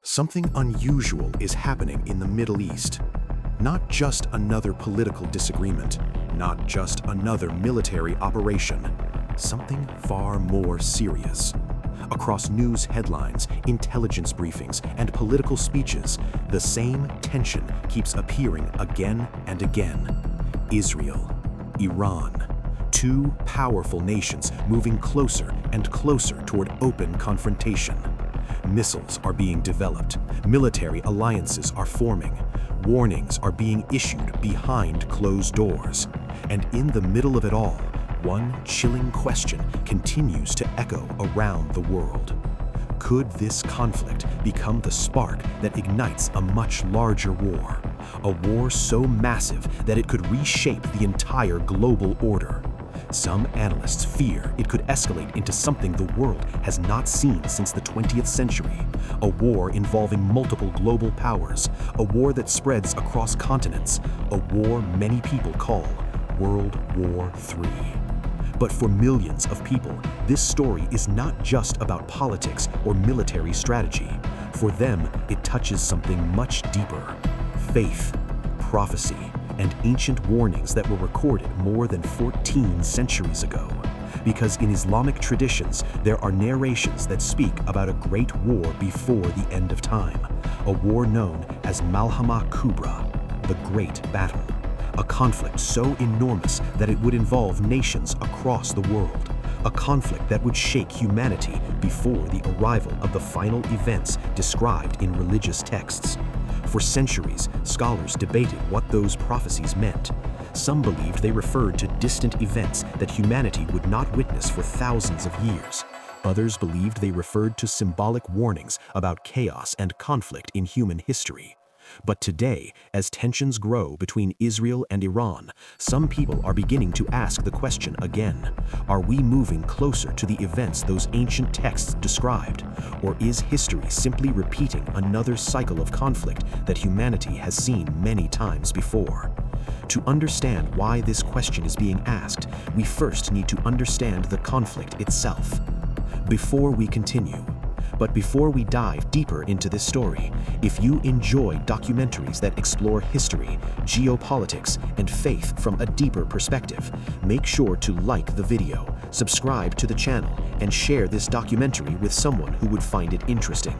Something unusual is happening in the Middle East. Not just another political disagreement, not just another military operation, something far more serious. Across news headlines, intelligence briefings, and political speeches, the same tension keeps appearing again and again. Israel, Iran, two powerful nations moving closer and closer toward open confrontation. Missiles are being developed, military alliances are forming, warnings are being issued behind closed doors. And in the middle of it all, one chilling question continues to echo around the world. Could this conflict become the spark that ignites a much larger war? A war so massive that it could reshape the entire global order. Some analysts fear it could escalate into something the world has not seen since the 20th century, a war involving multiple global powers, a war that spreads across continents, a war many people call World War III. But for millions of people, this story is not just about politics or military strategy. For them, it touches something much deeper: faith, prophecy, and ancient warnings that were recorded more than 14 centuries ago. Because in Islamic traditions, there are narrations that speak about a great war before the end of time, a war known as Malhama Kubra, the Great Battle, a conflict so enormous that it would involve nations across the world, a conflict that would shake humanity before the arrival of the final events described in religious texts. For centuries, scholars debated what those prophecies meant. Some believed they referred to distant events that humanity would not witness for thousands of years. Others believed they referred to symbolic warnings about chaos and conflict in human history. But today, as tensions grow between Israel and Iran, some people are beginning to ask the question again: are we moving closer to the events those ancient texts described? Or is history simply repeating another cycle of conflict that humanity has seen many times before? To understand why this question is being asked, we first need to understand the conflict itself. Before we dive deeper into this story, if you enjoy documentaries that explore history, geopolitics, and faith from a deeper perspective, make sure to like the video, subscribe to the channel, and share this documentary with someone who would find it interesting.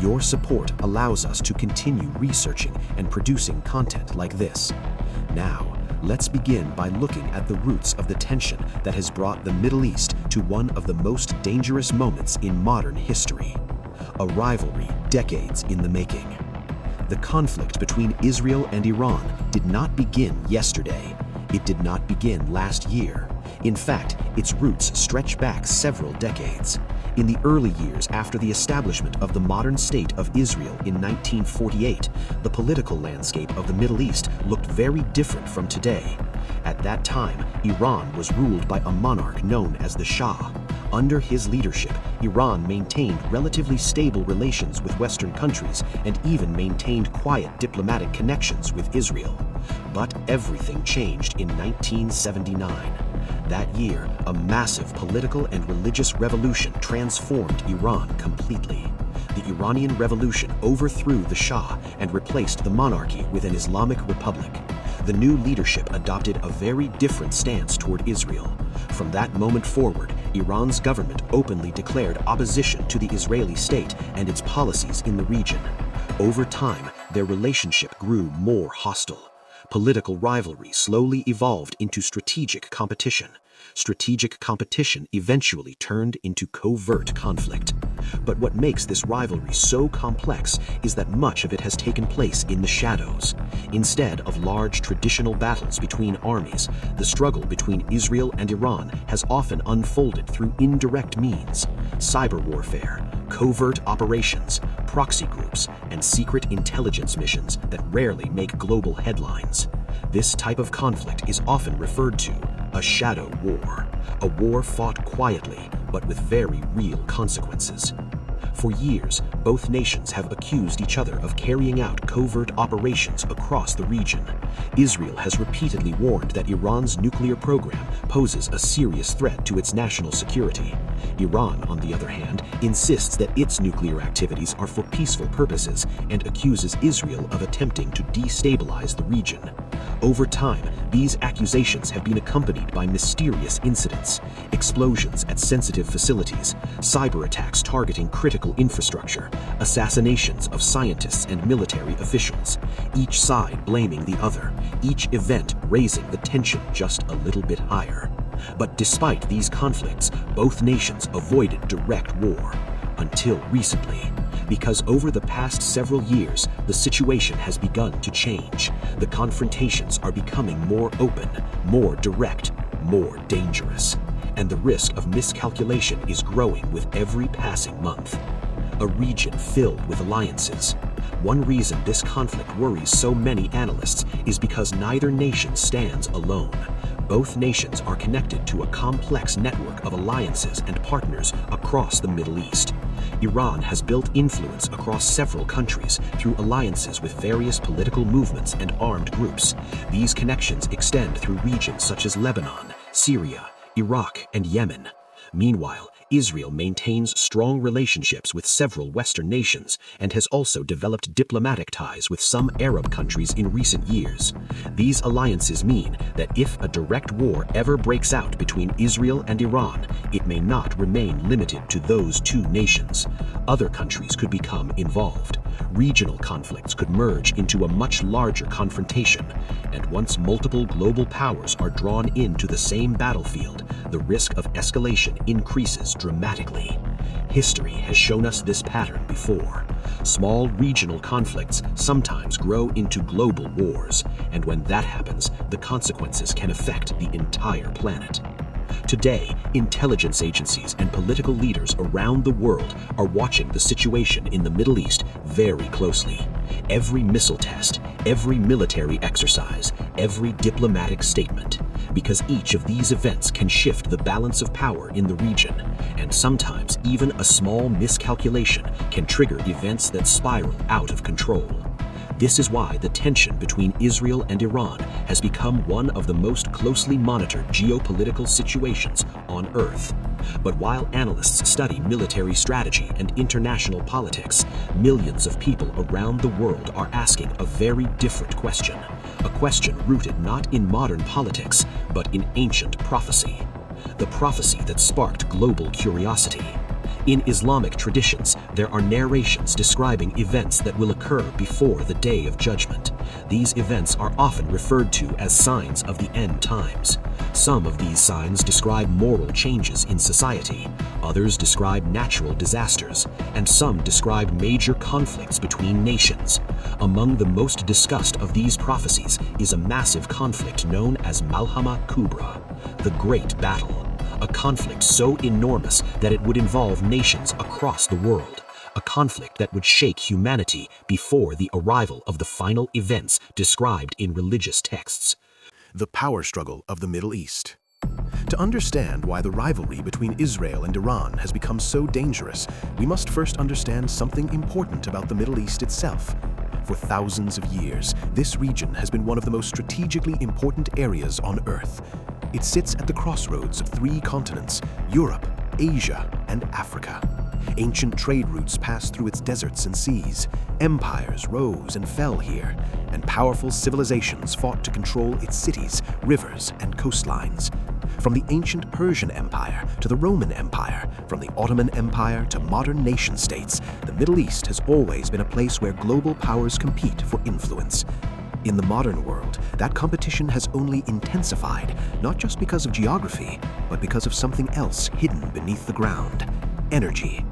Your support allows us to continue researching and producing content like this. Now, let's begin by looking at the roots of the tension that has brought the Middle East to one of the most dangerous moments in modern history. A rivalry decades in the making. The conflict between Israel and Iran did not begin yesterday. It did not begin last year. In fact, its roots stretch back several decades. In the early years after the establishment of the modern state of Israel in 1948, the political landscape of the Middle East looked very different from today. At that time, Iran was ruled by a monarch known as the Shah. Under his leadership, Iran maintained relatively stable relations with Western countries and even maintained quiet diplomatic connections with Israel. But everything changed in 1979. That year, a massive political and religious revolution transformed Iran completely. The Iranian Revolution overthrew the Shah and replaced the monarchy with an Islamic republic. The new leadership adopted a very different stance toward Israel. From that moment forward, Iran's government openly declared opposition to the Israeli state and its policies in the region. Over time, their relationship grew more hostile. Political rivalry slowly evolved into strategic competition. Strategic competition eventually turned into covert conflict. But what makes this rivalry so complex is that much of it has taken place in the shadows. Instead of large traditional battles between armies, the struggle between Israel and Iran has often unfolded through indirect means: cyber warfare, covert operations, proxy groups, and secret intelligence missions that rarely make global headlines. This type of conflict is often referred to a shadow war, a war fought quietly but with very real consequences. For years, both nations have accused each other of carrying out covert operations across the region. Israel has repeatedly warned that Iran's nuclear program poses a serious threat to its national security. Iran, on the other hand, insists that its nuclear activities are for peaceful purposes and accuses Israel of attempting to destabilize the region. Over time, these accusations have been accompanied by mysterious incidents: explosions at sensitive facilities, cyber attacks targeting critical infrastructure, assassinations of scientists and military officials, each side blaming the other, each event raising the tension just a little bit higher. But despite these conflicts, both nations avoided direct war. Until recently. Because over the past several years, the situation has begun to change. The confrontations are becoming more open, more direct, more dangerous. And the risk of miscalculation is growing with every passing month. A region filled with alliances. One reason this conflict worries so many analysts is because neither nation stands alone. Both nations are connected to a complex network of alliances and partners across the Middle East. Iran has built influence across several countries through alliances with various political movements and armed groups. These connections extend through regions such as Lebanon, Syria, Iraq, and Yemen. Meanwhile, Israel maintains strong relationships with several Western nations and has also developed diplomatic ties with some Arab countries in recent years. These alliances mean that if a direct war ever breaks out between Israel and Iran, it may not remain limited to those two nations. Other countries could become involved. Regional conflicts could merge into a much larger confrontation, and once multiple global powers are drawn into the same battlefield, the risk of escalation increases dramatically. History has shown us this pattern before. Small regional conflicts sometimes grow into global wars, and when that happens, the consequences can affect the entire planet. Today, intelligence agencies and political leaders around the world are watching the situation in the Middle East very closely. Every missile test, every military exercise, every diplomatic statement. Because each of these events can shift the balance of power in the region, and sometimes even a small miscalculation can trigger events that spiral out of control. This is why the tension between Israel and Iran has become one of the most closely monitored geopolitical situations on Earth. But while analysts study military strategy and international politics, millions of people around the world are asking a very different question. A question rooted not in modern politics, but in ancient prophecy. The prophecy that sparked global curiosity. In Islamic traditions, there are narrations describing events that will occur before the Day of Judgment. These events are often referred to as signs of the end times. Some of these signs describe moral changes in society, others describe natural disasters, and some describe major conflicts between nations. Among the most discussed of these prophecies is a massive conflict known as Malhama Kubra, the Great Battle. A conflict so enormous that it would involve nations across the world. A conflict that would shake humanity before the arrival of the final events described in religious texts. The power struggle of the Middle East. To understand why the rivalry between Israel and Iran has become so dangerous, we must first understand something important about the Middle East itself. For thousands of years, this region has been one of the most strategically important areas on Earth. It sits at the crossroads of three continents: Europe, Asia, and Africa. Ancient trade routes passed through its deserts and seas. Empires rose and fell here, and powerful civilizations fought to control its cities, rivers, and coastlines. From the ancient Persian Empire to the Roman Empire, from the Ottoman Empire to modern nation-states, the Middle East has always been a place where global powers compete for influence. In the modern world, that competition has only intensified, not just because of geography, but because of something else hidden beneath the ground: energy.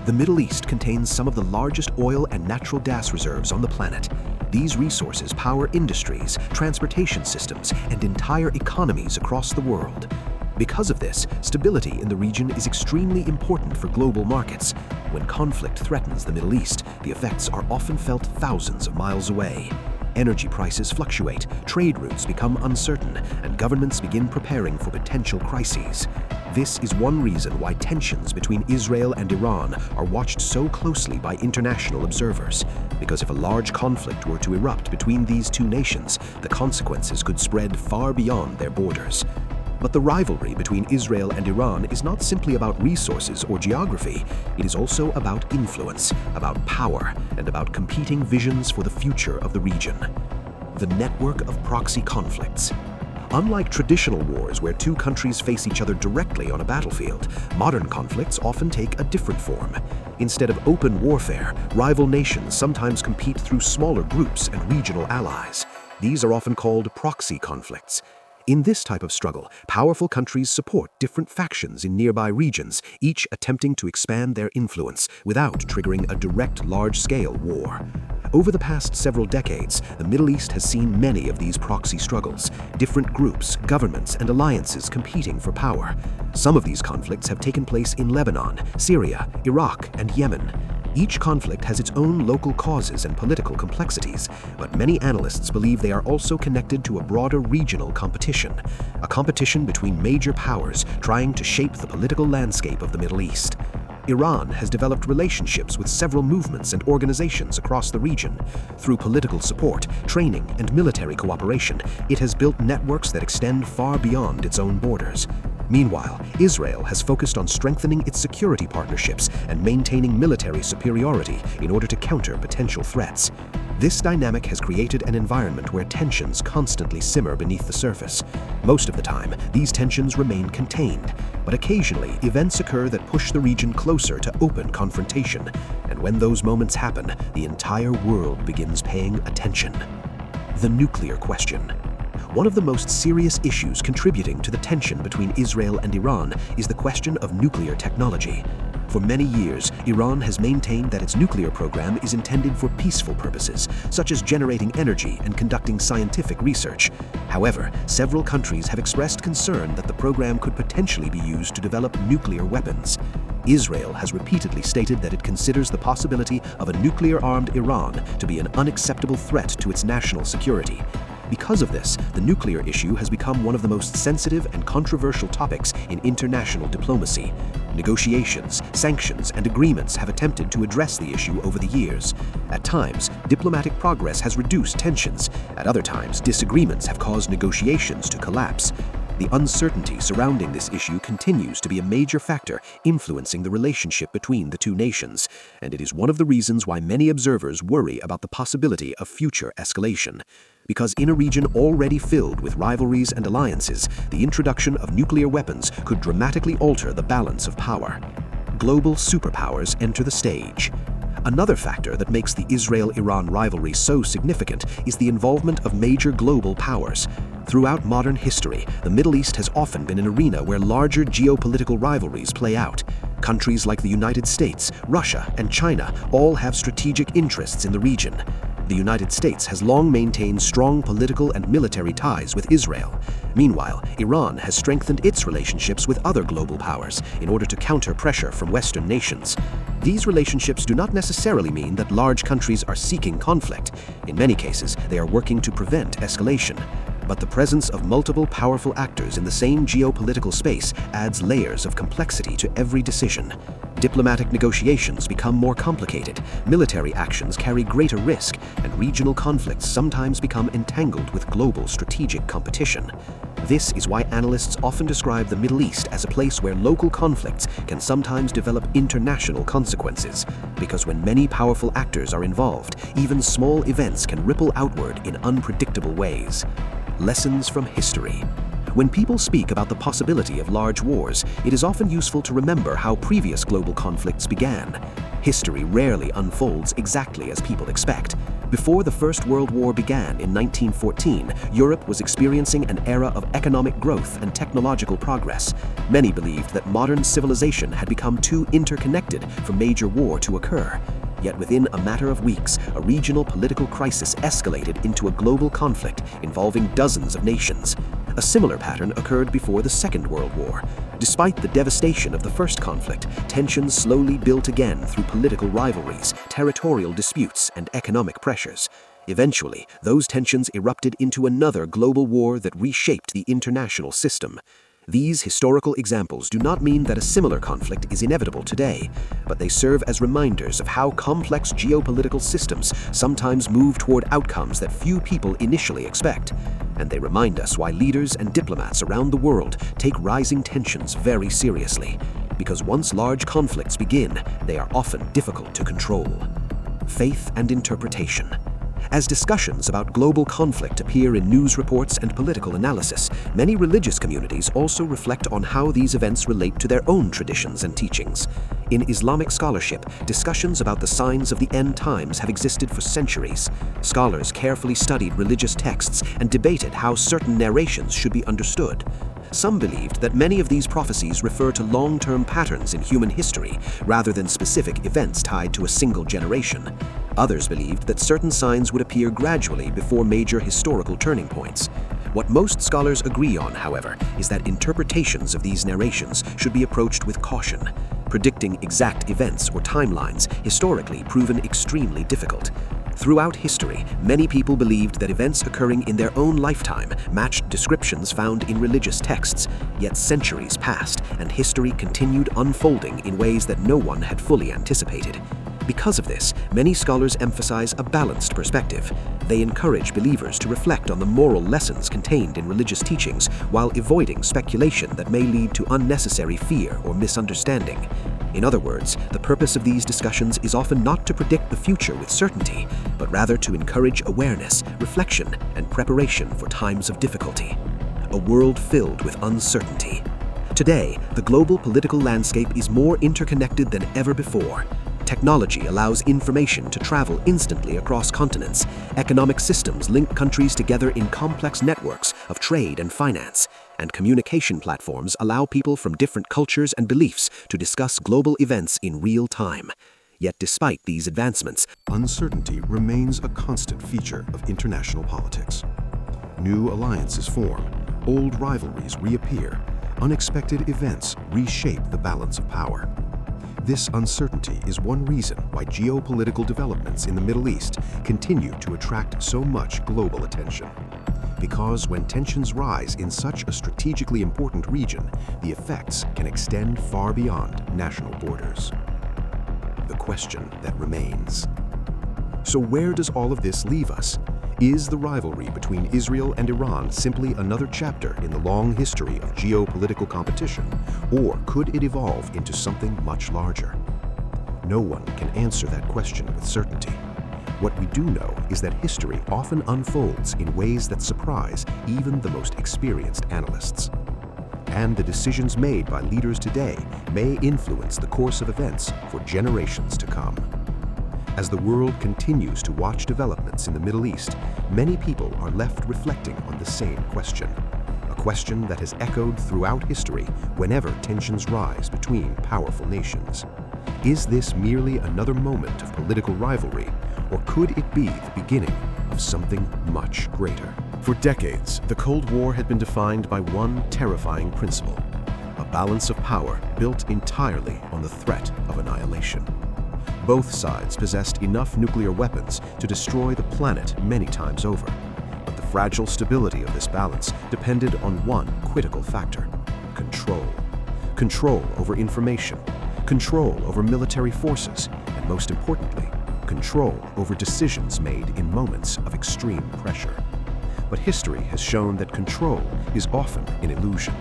The Middle East contains some of the largest oil and natural gas reserves on the planet. These resources power industries, transportation systems, and entire economies across the world. Because of this, stability in the region is extremely important for global markets. When conflict threatens the Middle East, the effects are often felt thousands of miles away. Energy prices fluctuate, trade routes become uncertain, and governments begin preparing for potential crises. This is one reason why tensions between Israel and Iran are watched so closely by international observers. Because if a large conflict were to erupt between these two nations, the consequences could spread far beyond their borders. But the rivalry between Israel and Iran is not simply about resources or geography. It is also about influence, about power, and about competing visions for the future of the region. The network of proxy conflicts. Unlike traditional wars where two countries face each other directly on a battlefield, modern conflicts often take a different form. Instead of open warfare, rival nations sometimes compete through smaller groups and regional allies. These are often called proxy conflicts. In this type of struggle, powerful countries support different factions in nearby regions, each attempting to expand their influence without triggering a direct large-scale war. Over the past several decades, the Middle East has seen many of these proxy struggles, different groups, governments, and alliances competing for power. Some of these conflicts have taken place in Lebanon, Syria, Iraq, and Yemen. Each conflict has its own local causes and political complexities, but many analysts believe they are also connected to a broader regional competition, a competition between major powers trying to shape the political landscape of the Middle East. Iran has developed relationships with several movements and organizations across the region. Through political support, training, and military cooperation, it has built networks that extend far beyond its own borders. Meanwhile, Israel has focused on strengthening its security partnerships and maintaining military superiority in order to counter potential threats. This dynamic has created an environment where tensions constantly simmer beneath the surface. Most of the time, these tensions remain contained, but occasionally events occur that push the region closer to open confrontation. And when those moments happen, the entire world begins paying attention. The nuclear question. One of the most serious issues contributing to the tension between Israel and Iran is the question of nuclear technology. For many years, Iran has maintained that its nuclear program is intended for peaceful purposes, such as generating energy and conducting scientific research. However, several countries have expressed concern that the program could potentially be used to develop nuclear weapons. Israel has repeatedly stated that it considers the possibility of a nuclear-armed Iran to be an unacceptable threat to its national security. Because of this, the nuclear issue has become one of the most sensitive and controversial topics in international diplomacy. Negotiations, sanctions, and agreements have attempted to address the issue over the years. At times, diplomatic progress has reduced tensions. At other times, disagreements have caused negotiations to collapse. The uncertainty surrounding this issue continues to be a major factor influencing the relationship between the two nations, and it is one of the reasons why many observers worry about the possibility of future escalation. Because in a region already filled with rivalries and alliances, the introduction of nuclear weapons could dramatically alter the balance of power. Global superpowers enter the stage. Another factor that makes the Israel-Iran rivalry so significant is the involvement of major global powers. Throughout modern history, the Middle East has often been an arena where larger geopolitical rivalries play out. Countries like the United States, Russia, and China all have strategic interests in the region. The United States has long maintained strong political and military ties with Israel. Meanwhile, Iran has strengthened its relationships with other global powers in order to counter pressure from Western nations. These relationships do not necessarily mean that large countries are seeking conflict. In many cases, they are working to prevent escalation. But the presence of multiple powerful actors in the same geopolitical space adds layers of complexity to every decision. Diplomatic negotiations become more complicated, military actions carry greater risk, and regional conflicts sometimes become entangled with global strategic competition. This is why analysts often describe the Middle East as a place where local conflicts can sometimes develop international consequences. Because when many powerful actors are involved, even small events can ripple outward in unpredictable ways. Lessons from history. When people speak about the possibility of large wars, it is often useful to remember how previous global conflicts began. History rarely unfolds exactly as people expect. Before the First World War began in 1914, Europe was experiencing an era of economic growth and technological progress. Many believed that modern civilization had become too interconnected for major war to occur. Yet within a matter of weeks, a regional political crisis escalated into a global conflict involving dozens of nations. A similar pattern occurred before the Second World War. Despite the devastation of the first conflict, tensions slowly built again through political rivalries, territorial disputes, and economic pressures. Eventually, those tensions erupted into another global war that reshaped the international system. These historical examples do not mean that a similar conflict is inevitable today, but they serve as reminders of how complex geopolitical systems sometimes move toward outcomes that few people initially expect. And they remind us why leaders and diplomats around the world take rising tensions very seriously. Because once large conflicts begin, they are often difficult to control. Faith and interpretation. As discussions about global conflict appear in news reports and political analysis, many religious communities also reflect on how these events relate to their own traditions and teachings. In Islamic scholarship, discussions about the signs of the end times have existed for centuries. Scholars carefully studied religious texts and debated how certain narrations should be understood. Some believed that many of these prophecies refer to long-term patterns in human history rather than specific events tied to a single generation. Others believed that certain signs would appear gradually before major historical turning points. What most scholars agree on, however, is that interpretations of these narrations should be approached with caution. Predicting exact events or timelines historically proven extremely difficult. Throughout history, many people believed that events occurring in their own lifetime matched descriptions found in religious texts, yet centuries passed and history continued unfolding in ways that no one had fully anticipated. Because of this, many scholars emphasize a balanced perspective. They encourage believers to reflect on the moral lessons contained in religious teachings while avoiding speculation that may lead to unnecessary fear or misunderstanding. In other words, the purpose of these discussions is often not to predict the future with certainty, but rather to encourage awareness, reflection, and preparation for times of difficulty. A world filled with uncertainty. Today, the global political landscape is more interconnected than ever before. Technology allows information to travel instantly across continents. Economic systems link countries together in complex networks of trade and finance. And communication platforms allow people from different cultures and beliefs to discuss global events in real time. Yet despite these advancements, uncertainty remains a constant feature of international politics. New alliances form, old rivalries reappear, unexpected events reshape the balance of power. This uncertainty is one reason why geopolitical developments in the Middle East continue to attract so much global attention. Because when tensions rise in such a strategically important region, the effects can extend far beyond national borders. The question that remains. So where does all of this leave us? Is the rivalry between Israel and Iran simply another chapter in the long history of geopolitical competition, or could it evolve into something much larger? No one can answer that question with certainty. What we do know is that history often unfolds in ways that surprise even the most experienced analysts. And the decisions made by leaders today may influence the course of events for generations to come. As the world continues to watch developments in the Middle East, many people are left reflecting on the same question. A question that has echoed throughout history whenever tensions rise between powerful nations. Is this merely another moment of political rivalry, or could it be the beginning of something much greater? For decades, the Cold War had been defined by one terrifying principle: a balance of power built entirely on the threat of annihilation. Both sides possessed enough nuclear weapons to destroy the planet many times over. But the fragile stability of this balance depended on one critical factor: control. Control over information, control over military forces, and most importantly, control over decisions made in moments of extreme pressure. But history has shown that control is often an illusion,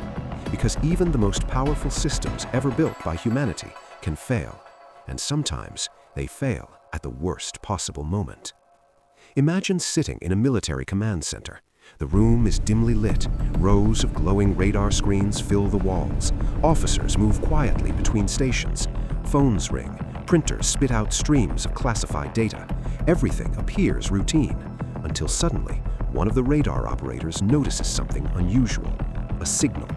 because even the most powerful systems ever built by humanity can fail. And sometimes they fail at the worst possible moment. Imagine sitting in a military command center. The room is dimly lit. Rows of glowing radar screens fill the walls. Officers move quietly between stations. Phones ring. Printers spit out streams of classified data. Everything appears routine, until suddenly, one of the radar operators notices something unusual: a signal.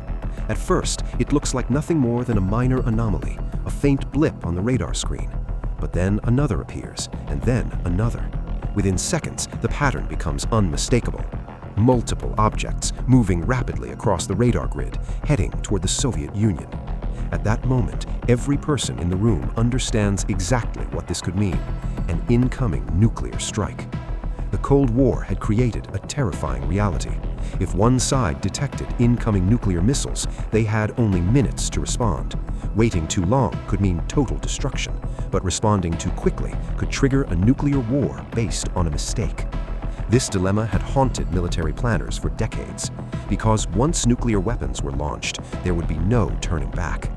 At first, it looks like nothing more than a minor anomaly, a faint blip on the radar screen. But then another appears, and then another. Within seconds, the pattern becomes unmistakable. Multiple objects moving rapidly across the radar grid, heading toward the Soviet Union. At that moment, every person in the room understands exactly what this could mean: an incoming nuclear strike. The Cold War had created a terrifying reality. If one side detected incoming nuclear missiles, they had only minutes to respond. Waiting too long could mean total destruction, but responding too quickly could trigger a nuclear war based on a mistake. This dilemma had haunted military planners for decades, because once nuclear weapons were launched, there would be no turning back.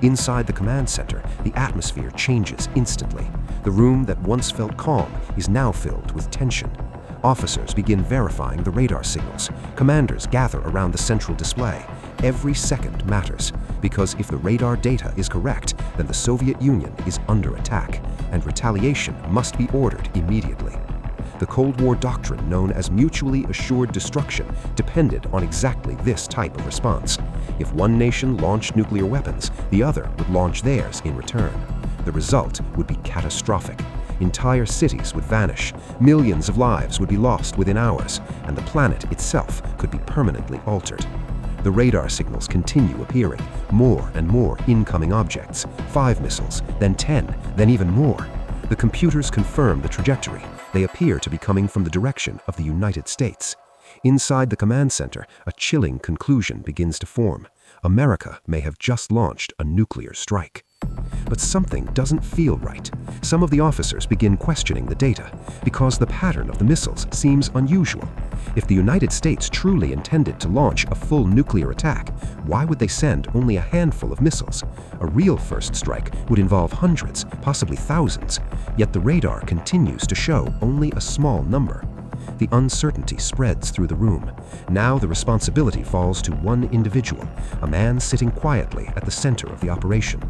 Inside the command center, the atmosphere changes instantly. The room that once felt calm is now filled with tension. Officers begin verifying the radar signals. Commanders gather around the central display. Every second matters, because if the radar data is correct, then the Soviet Union is under attack, and retaliation must be ordered immediately. The Cold War doctrine known as mutually assured destruction depended on exactly this type of response. If one nation launched nuclear weapons, the other would launch theirs in return. The result would be catastrophic. Entire cities would vanish, millions of lives would be lost within hours, and the planet itself could be permanently altered. The radar signals continue appearing, more and more incoming objects, 5 missiles, then 10, then even more. The computers confirm the trajectory. They appear to be coming from the direction of the United States. Inside the command center, a chilling conclusion begins to form. America may have just launched a nuclear strike. But something doesn't feel right. Some of the officers begin questioning the data, because the pattern of the missiles seems unusual. If the United States truly intended to launch a full nuclear attack, why would they send only a handful of missiles? A real first strike would involve hundreds, possibly thousands, yet the radar continues to show only a small number. The uncertainty spreads through the room. Now the responsibility falls to one individual, a man sitting quietly at the center of the operation.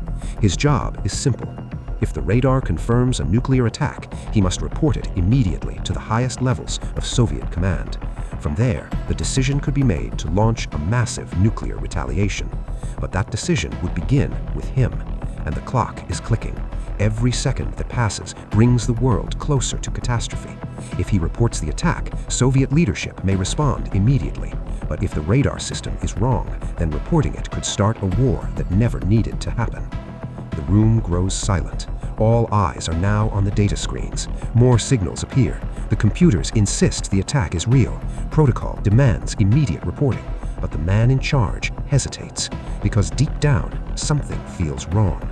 His job is simple. If the radar confirms a nuclear attack, he must report it immediately to the highest levels of Soviet command. From there, the decision could be made to launch a massive nuclear retaliation. But that decision would begin with him, and the clock is clicking. Every second that passes brings the world closer to catastrophe. If he reports the attack, Soviet leadership may respond immediately. But if the radar system is wrong, then reporting it could start a war that never needed to happen. The room grows silent. All eyes are now on the data screens. More signals appear. The computers insist the attack is real. Protocol demands immediate reporting. But the man in charge hesitates, because deep down, something feels wrong.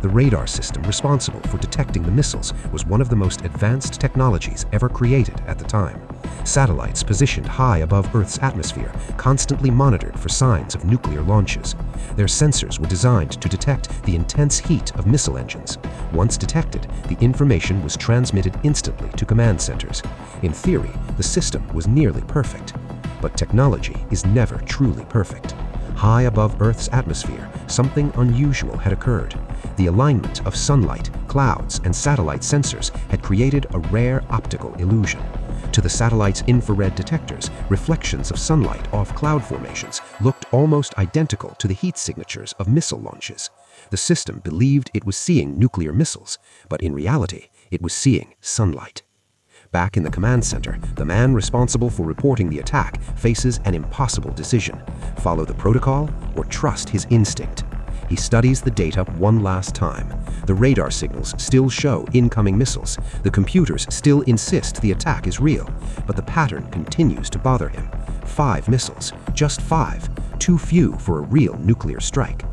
The radar system responsible for detecting the missiles was one of the most advanced technologies ever created at the time. Satellites positioned high above Earth's atmosphere constantly monitored for signs of nuclear launches. Their sensors were designed to detect the intense heat of missile engines. Once detected, the information was transmitted instantly to command centers. In theory, the system was nearly perfect. But technology is never truly perfect. High above Earth's atmosphere, something unusual had occurred. The alignment of sunlight, clouds, and satellite sensors had created a rare optical illusion. To the satellite's infrared detectors, reflections of sunlight off cloud formations looked almost identical to the heat signatures of missile launches. The system believed it was seeing nuclear missiles, but in reality, it was seeing sunlight. Back in the command center, the man responsible for reporting the attack faces an impossible decision: follow the protocol or trust his instinct. He studies the data one last time. The radar signals still show incoming missiles. The computers still insist the attack is real, but the pattern continues to bother him. 5 missiles, just 5, too few for a real nuclear strike.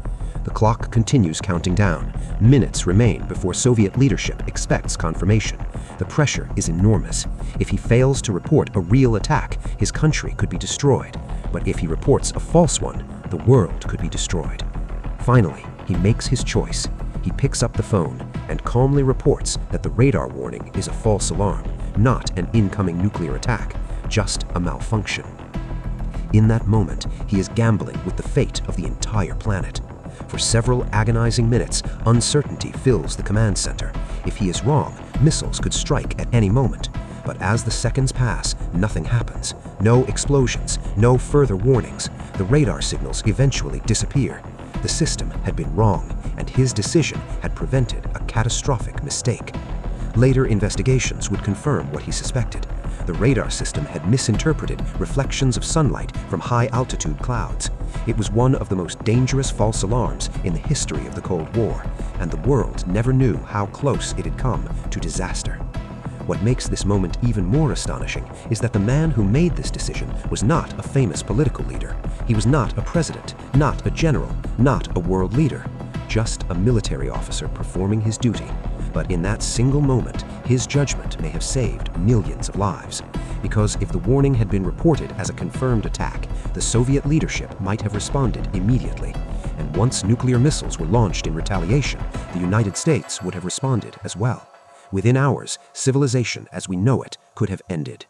The clock continues counting down. Minutes remain before Soviet leadership expects confirmation. The pressure is enormous. If he fails to report a real attack, his country could be destroyed. But if he reports a false one, the world could be destroyed. Finally, he makes his choice. He picks up the phone and calmly reports that the radar warning is a false alarm, not an incoming nuclear attack, just a malfunction. In that moment, he is gambling with the fate of the entire planet. For several agonizing minutes, uncertainty fills the command center. If he is wrong, missiles could strike at any moment. But as the seconds pass, nothing happens. No explosions, no further warnings. The radar signals eventually disappear. The system had been wrong, and his decision had prevented a catastrophic mistake. Later investigations would confirm what he suspected. The radar system had misinterpreted reflections of sunlight from high-altitude clouds. It was one of the most dangerous false alarms in the history of the Cold War, and the world never knew how close it had come to disaster. What makes this moment even more astonishing is that the man who made this decision was not a famous political leader. He was not a president, not a general, not a world leader, just a military officer performing his duty. But in that single moment, his judgment may have saved millions of lives. Because if the warning had been reported as a confirmed attack, the Soviet leadership might have responded immediately. And once nuclear missiles were launched in retaliation, the United States would have responded as well. Within hours, civilization as we know it could have ended.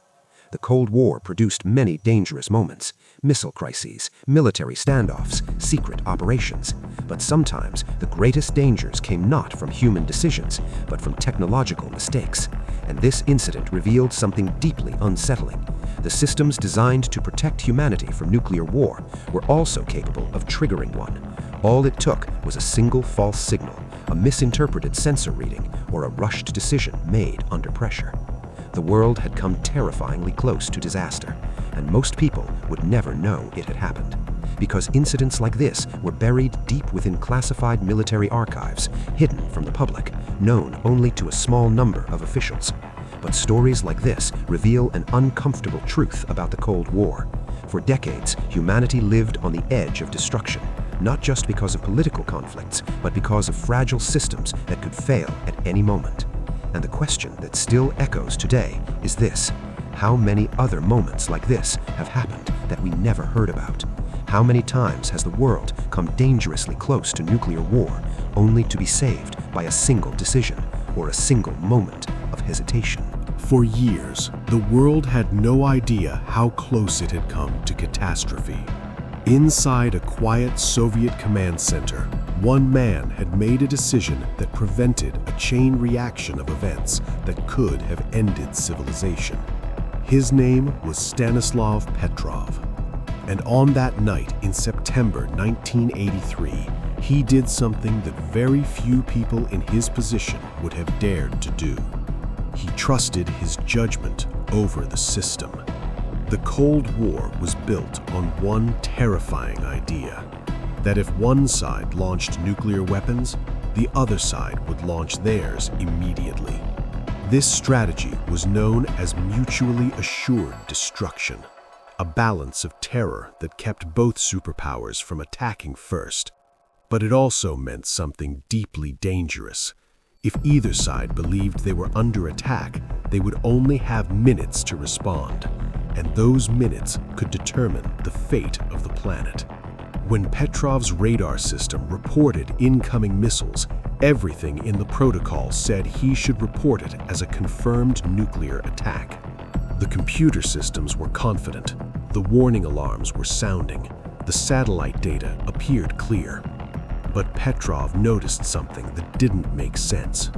The Cold War produced many dangerous moments: missile crises, military standoffs, secret operations. But sometimes the greatest dangers came not from human decisions, but from technological mistakes. And this incident revealed something deeply unsettling. The systems designed to protect humanity from nuclear war were also capable of triggering one. All it took was a single false signal, a misinterpreted sensor reading, or a rushed decision made under pressure. The world had come terrifyingly close to disaster, and most people would never know it had happened. Because incidents like this were buried deep within classified military archives, hidden from the public, known only to a small number of officials. But stories like this reveal an uncomfortable truth about the Cold War. For decades, humanity lived on the edge of destruction, not just because of political conflicts, but because of fragile systems that could fail at any moment. And the question that still echoes today is this: how many other moments like this have happened that we never heard about? How many times has the world come dangerously close to nuclear war, only to be saved by a single decision or a single moment of hesitation? For years, the world had no idea how close it had come to catastrophe. Inside a quiet Soviet command center, one man had made a decision that prevented a chain reaction of events that could have ended civilization. His name was Stanislav Petrov. And on that night in September 1983, he did something that very few people in his position would have dared to do. He trusted his judgment over the system. The Cold War was built on one terrifying idea: that if one side launched nuclear weapons, the other side would launch theirs immediately. This strategy was known as mutually assured destruction, a balance of terror that kept both superpowers from attacking first. But it also meant something deeply dangerous. If either side believed they were under attack, they would only have minutes to respond, and those minutes could determine the fate of the planet. When Petrov's radar system reported incoming missiles, everything in the protocol said he should report it as a confirmed nuclear attack. The computer systems were confident, the warning alarms were sounding, the satellite data appeared clear. But Petrov noticed something that didn't make sense.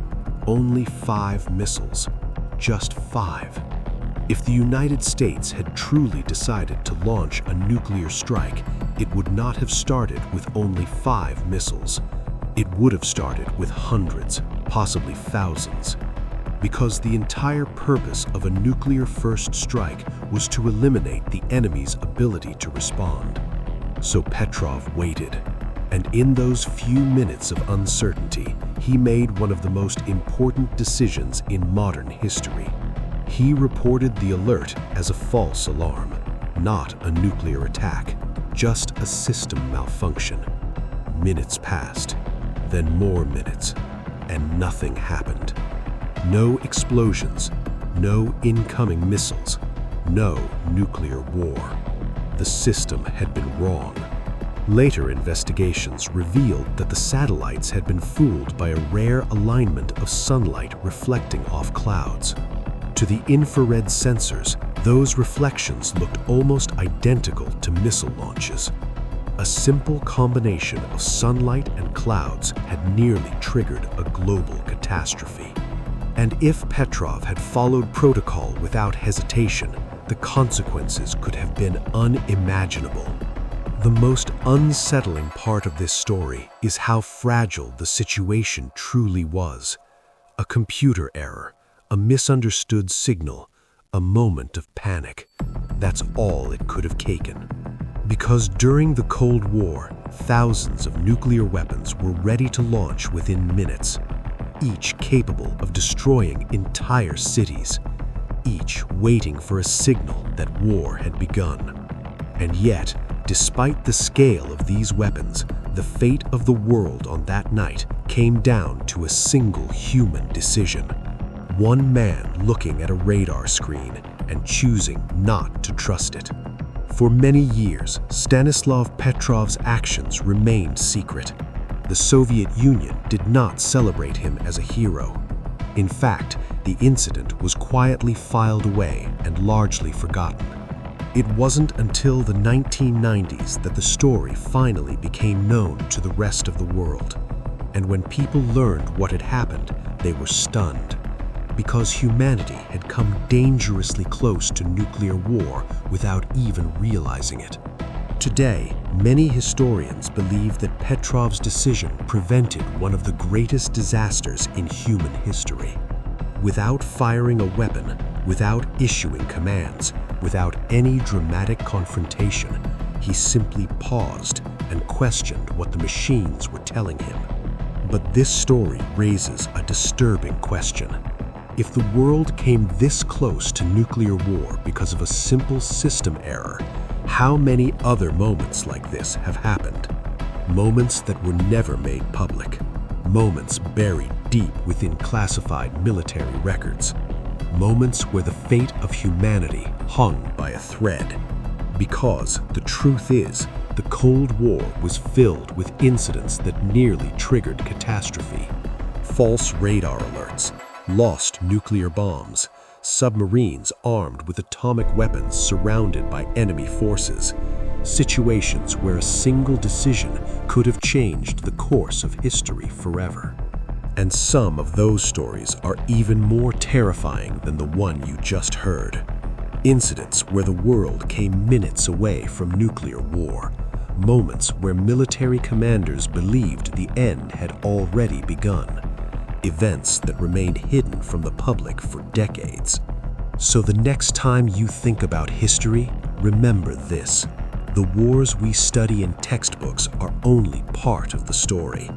Only 5 missiles. Just 5. If the United States had truly decided to launch a nuclear strike, it would not have started with only 5 missiles. It would have started with hundreds, possibly thousands. Because the entire purpose of a nuclear-first strike was to eliminate the enemy's ability to respond. So Petrov waited. And in those few minutes of uncertainty, he made one of the most important decisions in modern history. He reported the alert as a false alarm, not a nuclear attack, just a system malfunction. Minutes passed, then more minutes, and nothing happened. No explosions, no incoming missiles, no nuclear war. The system had been wrong. Later investigations revealed that the satellites had been fooled by a rare alignment of sunlight reflecting off clouds. To the infrared sensors, those reflections looked almost identical to missile launches. A simple combination of sunlight and clouds had nearly triggered a global catastrophe. And if Petrov had followed protocol without hesitation, the consequences could have been unimaginable. The most unsettling part of this story is how fragile the situation truly was. A computer error, a misunderstood signal, a moment of panic. That's all it could have taken. Because during the Cold War, thousands of nuclear weapons were ready to launch within minutes. each capable of destroying entire cities, each waiting for a signal that war had begun. And yet, despite the scale of these weapons, the fate of the world on that night came down to a single human decision. One man looking at a radar screen and choosing not to trust it. For many years, Stanislav Petrov's actions remained secret. The Soviet Union did not celebrate him as a hero. In fact, the incident was quietly filed away and largely forgotten. It wasn't until the 1990s that the story finally became known to the rest of the world. And when people learned what had happened, they were stunned. Because humanity had come dangerously close to nuclear war without even realizing it. Today, many historians believe that Petrov's decision prevented one of the greatest disasters in human history. Without firing a weapon, without issuing commands, without any dramatic confrontation, he simply paused and questioned what the machines were telling him. But this story raises a disturbing question. If the world came this close to nuclear war because of a simple system error, how many other moments like this have happened? Moments that were never made public. Moments buried deep within classified military records. Moments where the fate of humanity hung by a thread. Because the truth is, the Cold War was filled with incidents that nearly triggered catastrophe. False radar alerts, lost nuclear bombs, submarines armed with atomic weapons surrounded by enemy forces, situations where a single decision could have changed the course of history forever. And some of those stories are even more terrifying than the one you just heard. Incidents where the world came minutes away from nuclear war. Moments where military commanders believed the end had already begun. Events that remained hidden from the public for decades. So the next time you think about history, remember this. The wars we study in textbooks are only part of the story.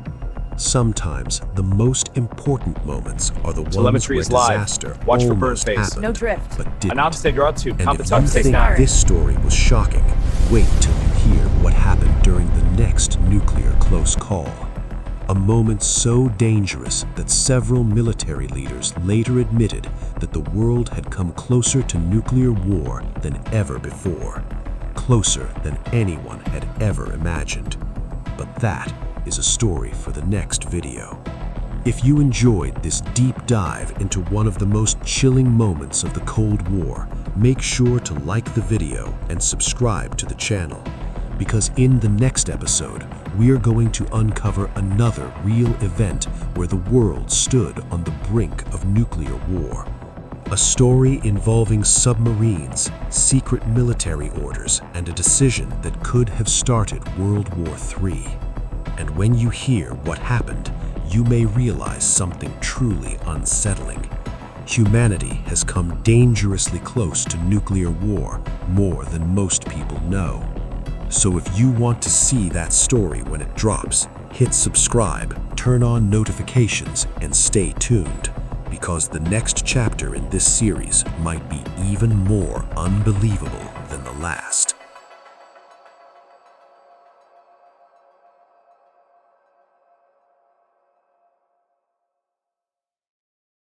Sometimes the most important moments are the ones Telemetry where is live. disaster Watch for bird almost face. happened, No drift. but didn't. Announce that you're out to And if compensate you space think now. this story was shocking, wait till you hear what happened during the next nuclear close call. A moment so dangerous that several military leaders later admitted that the world had come closer to nuclear war than ever before. Closer than anyone had ever imagined. But that is a story for the next video. If you enjoyed this deep dive into one of the most chilling moments of the Cold War, make sure to like the video and subscribe to the channel. Because in the next episode, we are going to uncover another real event where the world stood on the brink of nuclear war. A story involving submarines, secret military orders, and a decision that could have started World War III. And when you hear what happened, you may realize something truly unsettling. Humanity has come dangerously close to nuclear war more than most people know. So if you want to see that story when it drops, hit subscribe, turn on notifications, and stay tuned, because the next chapter in this series might be even more unbelievable than the last.